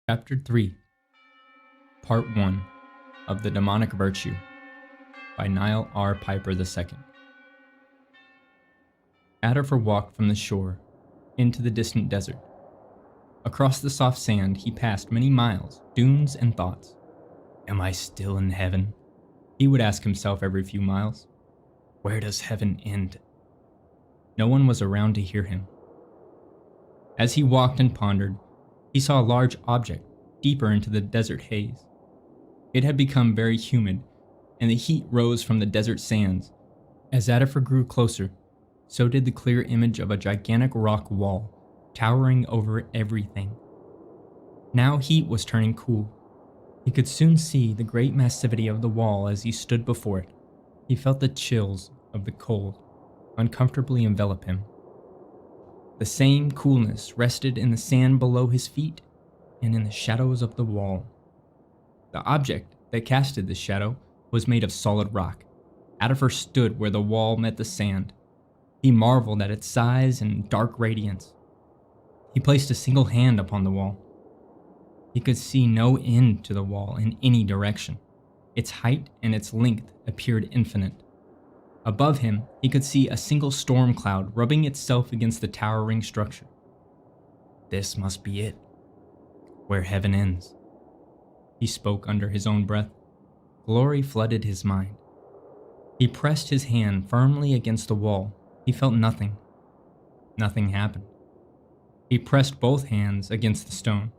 Chapter 3, Part 1 of The Demonic Virtue by Niall R. Piper II. Adolpher walked from the shore into the distant desert. Across the soft sand he passed many miles, dunes, and thoughts. Am I still in heaven? He would ask himself every few miles. Where does heaven end? No one was around to hear him. As he walked and pondered, he saw a large object deeper into the desert haze. It had become very humid, and the heat rose from the desert sands. As Adolpher grew closer, so did the clear image of a gigantic rock wall, towering over everything. Now heat was turning cool. He could soon see the great massivity of the wall as he stood before it. He felt the chills of the cold uncomfortably envelop him. The same coolness rested in the sand below his feet and in the shadows of the wall. The object that casted this shadow was made of solid rock. Adolpher stood where the wall met the sand. He marveled at its size and dark radiance. He placed a single hand upon the wall. He could see no end to the wall in any direction. Its height and its length appeared infinite. Above him, he could see a single storm cloud rubbing itself against the towering structure. This must be it, where heaven ends. He spoke under his own breath. Glory flooded his mind. He pressed his hand firmly against the wall. He felt nothing. Nothing happened. He pressed both hands against the stone.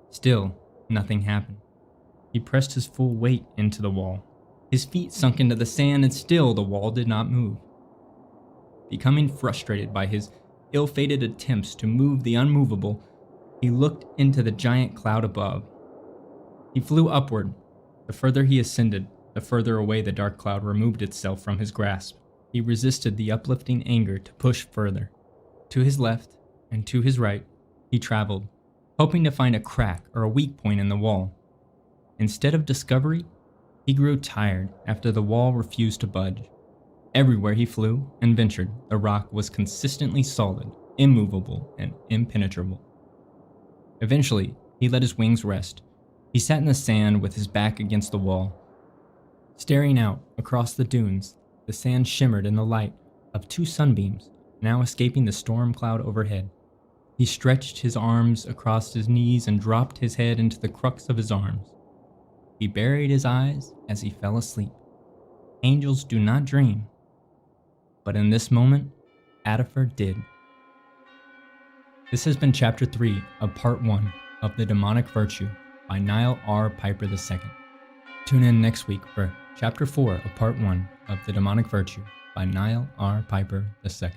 Still, nothing happened. He pressed his full weight into the wall. His feet sunk into the sand, and still the wall did not move. Becoming frustrated by his ill-fated attempts to move the unmovable, he looked into the giant cloud above. He flew upward. The further he ascended, the further away the dark cloud removed itself from his grasp. He resisted the uplifting anger to push further. To his left and to his right, he traveled, hoping to find a crack or a weak point in the wall. Instead of discovery, he grew tired after the wall refused to budge. Everywhere he flew and ventured, the rock was consistently solid, immovable, and impenetrable. Eventually, he let his wings rest. He sat in the sand with his back against the wall. Staring out across the dunes, the sand shimmered in the light of two sunbeams now escaping the storm cloud overhead. He stretched his arms across his knees and dropped his head into the crux of his arms. He buried his eyes as he fell asleep. Angels do not dream. But in this moment, Adolpher did. This has been Chapter 3 of Part 1 of The Demonic Virtue by Niall R. Piper II. Tune in next week for Chapter 4 of Part 1 of The Demonic Virtue by Niall R. Piper II.